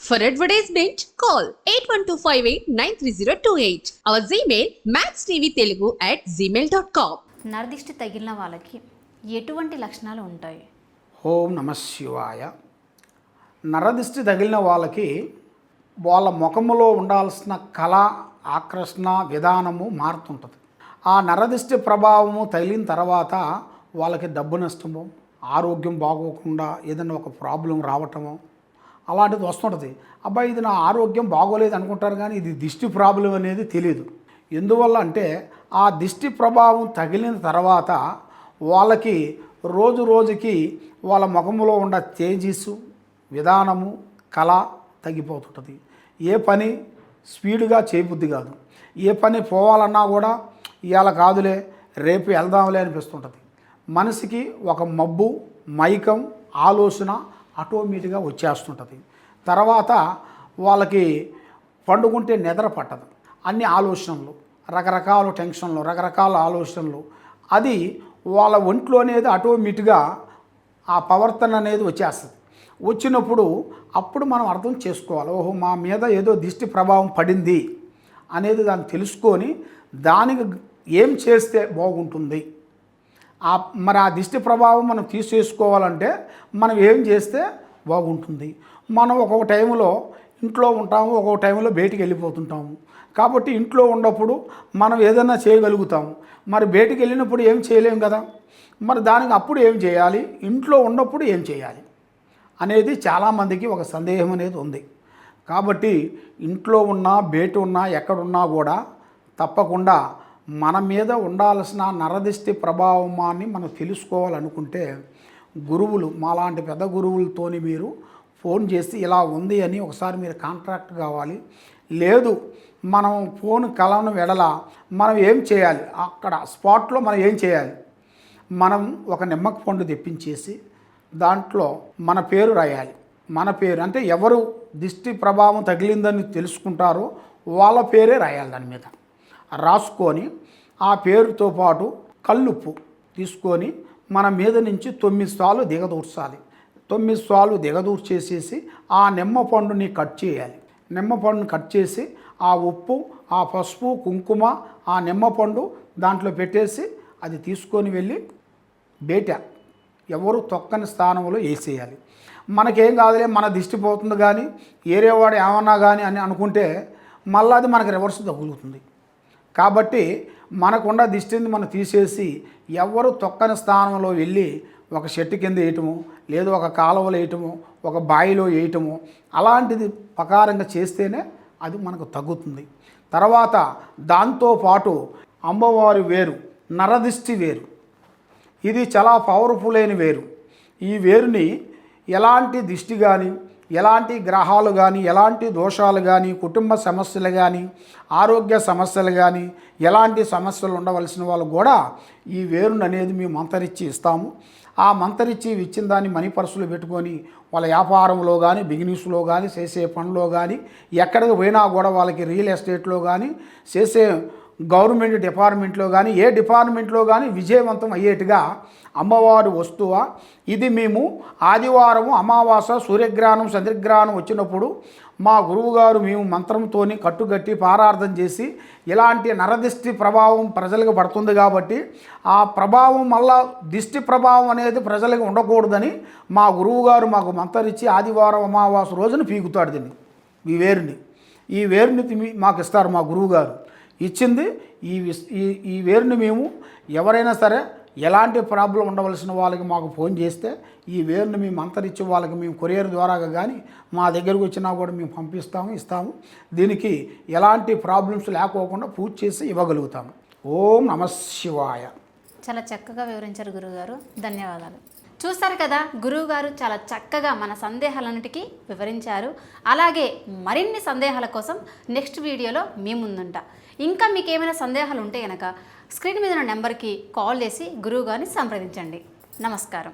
For advertisement, call 8125893028. Our Gmail maxtvtelugu@gmail.com. నరదిష్టి తగిలిన వాళ్ళకి ఎటువంటి లక్షణాలు ఉంటాయి? ఓం నమ శివాయ. నరదిష్టి తగిలిన వాళ్ళకి వాళ్ళ ముఖములో ఉండాల్సిన కళ, ఆకర్షణ, విధానము మారుతుంటుంది. ఆ నరదిష్టి ప్రభావము తగిలిన తర్వాత వాళ్ళకి డబ్బు నష్టము, ఆరోగ్యం బాగోకుండా ఏదైనా ఒక ప్రాబ్లం రావటము అలాంటిది వస్తుంటుంది. అబ్బాయి ఇది నా ఆరోగ్యం బాగోలేదు అనుకుంటారు, కానీ ఇది దిష్టి ప్రాబ్లం అనేది తెలియదు. ఎందువల్ల అంటే ఆ దిష్టి ప్రభావం తగిలిన తర్వాత వాళ్ళకి రోజు రోజుకి వాళ్ళ ముఖంలో ఉన్న తేజస్సు, విధానము, కళ తగ్గిపోతుంటుంది. ఏ పని స్పీడ్గా చేయబుద్ధి కాదు. ఏ పని పోవాలన్నా కూడా ఇవాళ కాదులే రేపు వెళ్దాంలే అనిపిస్తుంటుంది. మనసుకి ఒక మబ్బు, మైకం, ఆలోచన ఆటోమేటిక్గా వచ్చేస్తుంటుంది. తర్వాత వాళ్ళకి పండుకుంటే నిద్ర పట్టదు. అన్ని ఆలోచనలు, రకరకాల టెన్షన్లు, రకరకాల ఆలోచనలు, అది వాళ్ళ ఒంట్లో అనేది ఆటోమేటిక్గా ఆ ప్రవర్తన అనేది వచ్చేస్తుంది. వచ్చినప్పుడు అప్పుడు మనం అర్థం చేసుకోవాలి, ఓహో మా మీద ఏదో దిష్టి ప్రభావం పడింది అనేది దాన్ని తెలుసుకొని దానికి ఏం చేస్తే బాగుంటుంది, మరి ఆ దిష్టి ప్రభావం మనం తీసేసుకోవాలంటే మనం ఏం చేస్తే బాగుంటుంది. మనం ఒక్కొక్క టైంలో ఇంట్లో ఉంటాము, ఒక్కొక్క టైంలో బయటికి వెళ్ళిపోతుంటాము. కాబట్టి ఇంట్లో ఉన్నప్పుడు మనం ఏదైనా చేయగలుగుతాము, మరి బయటికి వెళ్ళినప్పుడు ఏం చేయలేము కదా. మరి దానికి అప్పుడు ఏం చేయాలి, ఇంట్లో ఉన్నప్పుడు ఏం చేయాలి అనేది చాలామందికి ఒక సందేహం అనేది ఉంది. కాబట్టి ఇంట్లో ఉన్నా, బయట ఉన్నా, ఎక్కడున్నా కూడా తప్పకుండా మన మీద ఉండాల్సిన నరదిష్టి ప్రభావాన్ని మనం తెలుసుకోవాలనుకుంటే గురువులు, మాలాంటి పెద్ద గురువులతోని మీరు ఫోన్ చేసి ఇలా ఉంది అని ఒకసారి మీరు కాంట్రాక్ట్ కావాలి. లేదు మనం ఫోన్ కలను వెడల మనం ఏం చేయాలి, అక్కడ స్పాట్లో మనం ఏం చేయాలి, మనం ఒక నిమ్మక పండు తెప్పించేసి దాంట్లో మన పేరు రాయాలి. మన పేరు అంటే ఎవరు దిష్టి ప్రభావం తగిలిందని తెలుసుకుంటారో వాళ్ళ పేరే రాయాలి. దాని మీద రాసుకొని ఆ పేరుతో పాటు కల్లుప్పు తీసుకొని మన మీద నుంచి 9 సార్లు దిగదూర్చాలి. 9 సార్లు దిగదూర్చేసేసి ఆ నిమ్మ పండుని కట్ చేయాలి. నిమ్మ పండుని కట్ చేసి ఆ ఉప్పు, ఆ పసుపు, కుంకుమ, ఆ నిమ్మ పండు దాంట్లో పెట్టేసి అది తీసుకొని వెళ్ళి బయట ఎవరు తొక్కని స్థానంలో వేసేయాలి. మనకేం కాదులే, మన దిష్టి పోతుంది కానీ ఏరేవాడు ఏమన్నా కానీ అని అనుకుంటే మళ్ళీ అది మనకు రివర్స్ తగులుతుంది. కాబట్టి మనకున్న దిష్టిని మనం తీసేసి ఎవరు తొక్కని స్థానంలో వెళ్ళి ఒక చెట్టు కింద వేయటము, లేదు ఒక కాలువలో వేయటము, ఒక బావిలో వేయటము అలాంటిది ప్రకారంగా చేస్తేనే అది మనకు తగ్గుతుంది. తర్వాత దాంతోపాటు అమ్మవారి వేరు, నరదిష్టి వేరు, ఇది చాలా పవర్ఫుల్ అయిన వేరు. ఈ వేరుని ఎలాంటి దిష్టి కానీ, ఎలాంటి గ్రహాలు కానీ, ఎలాంటి దోషాలు కానీ, కుటుంబ సమస్యలు కానీ, ఆరోగ్య సమస్యలు కానీ, ఎలాంటి సమస్యలు ఉండవలసిన వాళ్ళు కూడా ఈ వేరుని అనేది మేము మంతరిచ్చి ఇస్తాము. ఆ మంతరిచ్చి ఇచ్చిన దాన్ని మనీ పర్సులు పెట్టుకొని వాళ్ళ వ్యాపారంలో కానీ, బిజినెస్లో కానీ, చేసే పనిలో కానీ, ఎక్కడికి పోయినా కూడా వాళ్ళకి రియల్ ఎస్టేట్లో కానీ, చేసే గవర్నమెంట్ డిపార్ట్మెంట్లో కానీ, ఏ డిపార్ట్మెంట్లో కానీ విజయవంతం అయ్యేట్టుగా అమ్మవారు వస్తువా. ఇది మేము ఆదివారము, అమావాస, సూర్యగ్రహణం, చంద్రగ్రహణం వచ్చినప్పుడు మా గురువుగారు మేము మంత్రంతోని కట్టుగట్టి పారార్థన చేసి ఇలాంటి నరదిష్టి ప్రభావం ప్రజలకు పడుతుంది కాబట్టి ఆ ప్రభావం మళ్ళా దిష్టి ప్రభావం అనేది ప్రజలకు ఉండకూడదని మా గురువుగారు మాకు మంత్రిచ్చి ఆదివారం, అమావాస రోజున పీకుతాడు దీన్ని, ఈ వేరుని మాకు ఇస్తారు మా గురువుగారు. ఇచ్చింది ఈ వేరుని మేము ఎవరైనా సరే ఎలాంటి ప్రాబ్లం ఉండవలసిన వాళ్ళకి మాకు ఫోన్ చేస్తే ఈ వేరుని మేము అంతరిచ్చే వాళ్ళకి మేము కొరియర్ ద్వారా కానీ మా దగ్గరకు వచ్చినా కూడా మేము ఇస్తాము. దీనికి ఎలాంటి ప్రాబ్లమ్స్ లేకోకుండా పూజ చేసి ఇవ్వగలుగుతాము. ఓం నమ శివాయ. చాలా చక్కగా వివరించారు గురువుగారు, ధన్యవాదాలు. చూస్తారు కదా, గురువుగారు చాలా చక్కగా మన సందేహాలన్నిటికీ వివరించారు. అలాగే మరిన్ని సందేహాల కోసం నెక్స్ట్ వీడియోలో మీ ముందుంటా. ఇంకా మీకు ఏమైనా సందేహాలు ఉంటే కనుక స్క్రీన్ మీద ఉన్న నెంబర్కి కాల్ చేసి గురువుగారిని సంప్రదించండి. నమస్కారం.